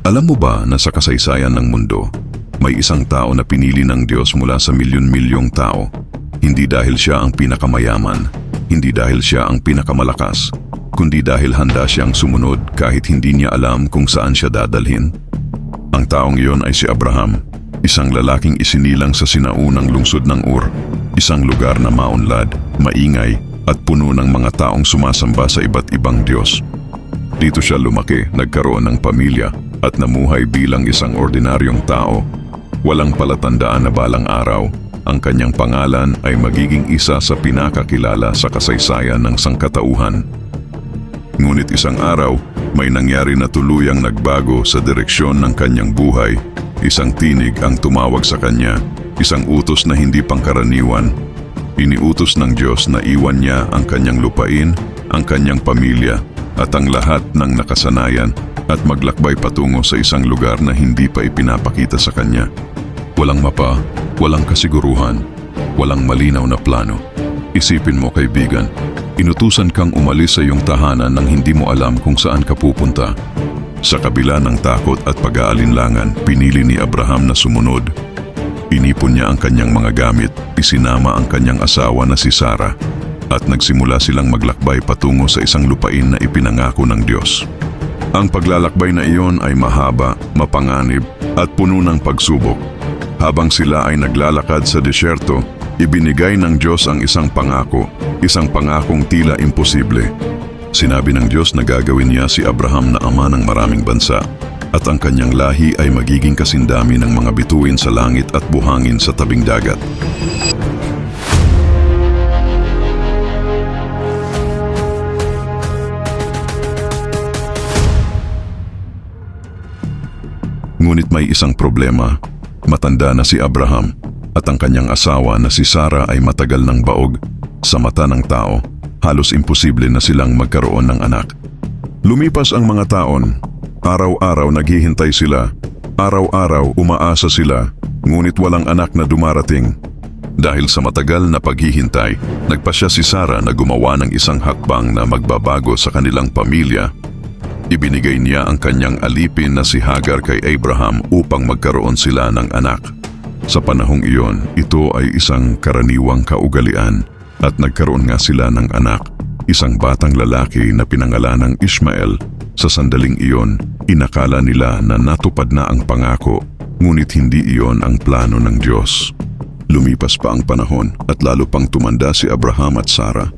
Alam mo ba na sa kasaysayan ng mundo, may isang tao na pinili ng Diyos mula sa milyon-milyong tao? Hindi dahil siya ang pinakamayaman, hindi dahil siya ang pinakamalakas, kundi dahil handa siyang sumunod kahit hindi niya alam kung saan siya dadalhin. Ang taong iyon ay si Abraham, isang lalaking isinilang sa sinaunang lungsod ng Ur, isang lugar na maunlad, maingay at puno ng mga taong sumasamba sa iba't ibang Diyos. Dito siya lumaki, nagkaroon ng pamilya at namuhay bilang isang ordinaryong tao. Walang palatandaan na balang araw, ang kanyang pangalan ay magiging isa sa pinakakilala sa kasaysayan ng sangkatauhan. Ngunit isang araw, may nangyari na tuluyang nagbago sa direksyon ng kanyang buhay. Isang tinig ang tumawag sa kanya, isang utos na hindi pangkaraniwan. Iniutos ng Diyos na iwan niya ang kanyang lupain, ang kanyang pamilya, at ang lahat ng nakasanayan at maglakbay patungo sa isang lugar na hindi pa ipinapakita sa kanya. Walang mapa, walang kasiguruhan, walang malinaw na plano. Isipin mo, kaibigan, inutusan kang umalis sa iyong tahanan nang hindi mo alam kung saan ka pupunta. Sa kabila ng takot at pag-aalinlangan, pinili ni Abraham na sumunod. Inipon niya ang kanyang mga gamit, isinama ang kanyang asawa na si Sarah, at nagsimula silang maglakbay patungo sa isang lupain na ipinangako ng Diyos. Ang paglalakbay na iyon ay mahaba, mapanganib, at puno ng pagsubok. Habang sila ay naglalakad sa desyerto, ibinigay ng Diyos ang isang pangakong tila imposible. Sinabi ng Diyos na gagawin niya si Abraham na ama ng maraming bansa, at ang kanyang lahi ay magiging kasindami ng mga bituin sa langit at buhangin sa tabing dagat. Ngunit may isang problema. Matanda na si Abraham at ang kanyang asawa na si Sarah ay matagal ng baog. Sa mata ng tao, halos imposible na silang magkaroon ng anak. Lumipas ang mga taon. Araw-araw naghihintay sila. Araw-araw umaasa sila. Ngunit walang anak na dumarating. Dahil sa matagal na paghihintay, nagpasya si Sarah na gumawa ng isang hakbang na magbabago sa kanilang pamilya. Ibinigay niya ang kanyang alipin na si Hagar kay Abraham upang magkaroon sila ng anak. Sa panahong iyon, ito ay isang karaniwang kaugalian at nagkaroon nga sila ng anak, isang batang lalaki na pinangalanang Ishmael. Sa sandaling iyon, inakala nila na natupad na ang pangako, ngunit hindi iyon ang plano ng Diyos. Lumipas pa ang panahon at lalo pang tumanda si Abraham at Sarah.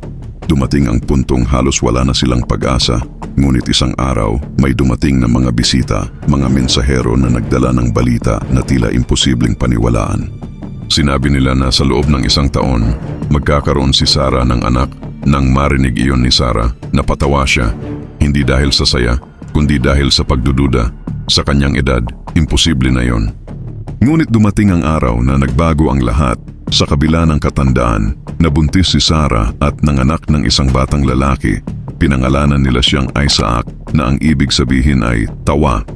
Dumating ang puntong halos wala na silang pag-asa, ngunit isang araw may dumating na mga bisita, mga mensahero na nagdala ng balita na tila imposibleng paniwalaan. Sinabi nila na sa loob ng isang taon, magkakaroon si Sarah ng anak. Nang marinig iyon ni Sarah, napatawa siya, hindi dahil sa saya, kundi dahil sa pagdududa. Sa kanyang edad, imposible na iyon. Ngunit dumating ang araw na nagbago ang lahat. Sa kabila ng katandaan, nabuntis si Sarah at nanganak ng isang batang lalaki. Pinangalanan nila siyang Isaac na ang ibig sabihin ay tawa.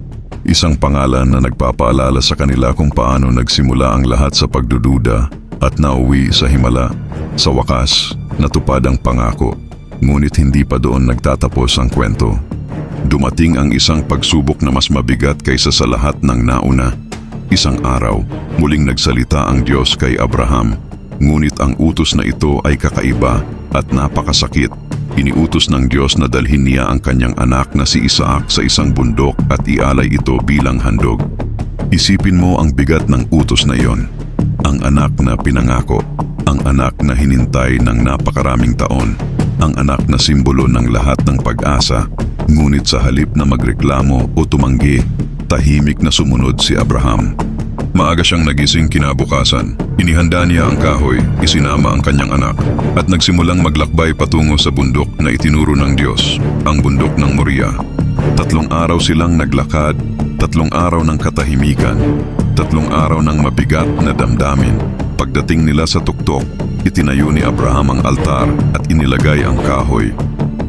Isang pangalan na nagpapaalala sa kanila kung paano nagsimula ang lahat sa pagdududa at nauwi sa himala. Sa wakas, natupad ang pangako, ngunit hindi pa doon nagtatapos ang kwento. Dumating ang isang pagsubok na mas mabigat kaysa sa lahat ng nauna. Isang araw, muling nagsalita ang Diyos kay Abraham, ngunit ang utos na ito ay kakaiba at napakasakit. Iniutos ng Diyos na dalhin niya ang kanyang anak na si Isaac sa isang bundok at ialay ito bilang handog. Isipin mo ang bigat ng utos na iyon. Ang anak na pinangako, ang anak na hinintay ng napakaraming taon, ang anak na simbolo ng lahat ng pag-asa, ngunit sa halip na magreklamo o tumanggi, tahimik na sumunod si Abraham. Maaga siyang nagising kinabukasan. Inihanda niya ang kahoy, isinama ang kanyang anak, at nagsimulang maglakbay patungo sa bundok na itinuro ng Diyos, ang bundok ng Moriah. 3 araw silang naglakad, 3 araw ng katahimikan, 3 araw ng mabigat na damdamin. Pagdating nila sa tuktok, itinayo ni Abraham ang altar at inilagay ang kahoy.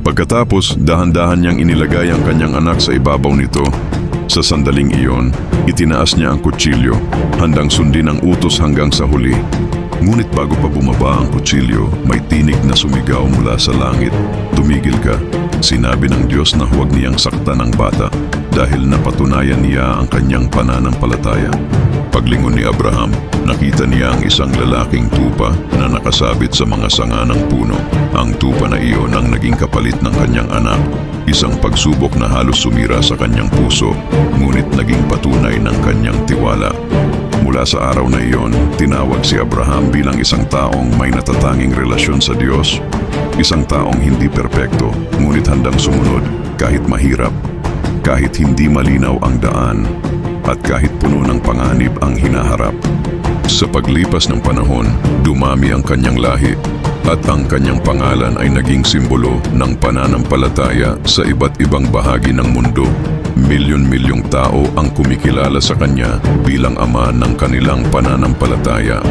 Pagkatapos, dahan-dahan niyang inilagay ang kanyang anak sa ibabaw nito. Sa sandaling iyon, itinaas niya ang kutsilyo, handang sundin ang utos hanggang sa huli. Ngunit bago pa bumaba ang kutsilyo, may tinig na sumigaw mula sa langit. Tumigil ka. Sinabi ng Diyos na huwag niyang saktan ang bata. dahil napatunayan niya ang kanyang pananampalataya. Paglingon ni Abraham, nakita niya ang isang lalaking tupa na nakasabit sa mga sanga ng puno. Ang tupa na iyon ang naging kapalit ng kanyang anak. Isang pagsubok na halos sumira sa kanyang puso, ngunit naging patunay ng kanyang tiwala. Mula sa araw na iyon, tinawag si Abraham bilang isang taong may natatanging relasyon sa Diyos. Isang taong hindi perpekto, ngunit handang sumunod kahit mahirap, kahit hindi malinaw ang daan, at kahit puno ng panganib ang hinaharap. Sa paglipas ng panahon, dumami ang kanyang lahi, at ang kanyang pangalan ay naging simbolo ng pananampalataya sa iba't ibang bahagi ng mundo. Milyon-milyong tao ang kumikilala sa kanya bilang ama ng kanilang pananampalataya.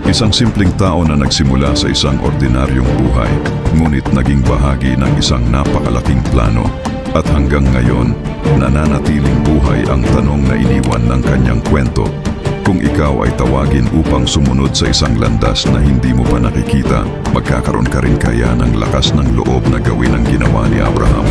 Isang simpleng tao na nagsimula sa isang ordinaryong buhay, ngunit naging bahagi ng isang napakalaking plano. At hanggang ngayon, nananatiling buhay ang tanong na iniwan ng kanyang kwento. Kung ikaw ay tawagin upang sumunod sa isang landas na hindi mo pa nakikita, magkakaroon ka rin kaya ng lakas ng loob na gawin ang ginawa ni Abraham.